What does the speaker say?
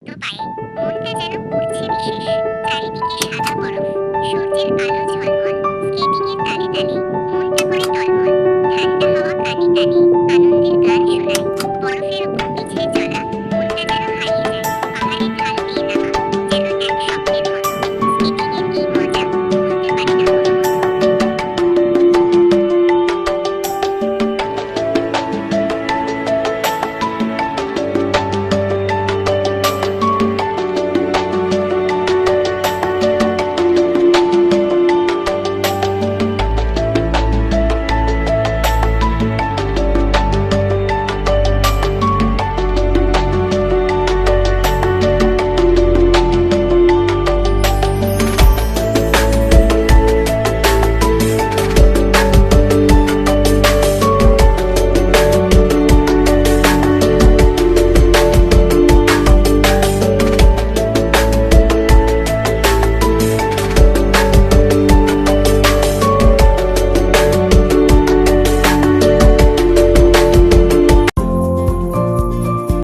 তো পায়ে মনটা যেন পড়ছে বিশেষ। চারিদিকে সাদা বরফ, সূর্যের আলো ঝলমল, স্কেটিং এর তালে তালে মনটা করে টলমল। ঠান্ডা হাওয়া কানে টানে, আনন্দের গান শোনায়।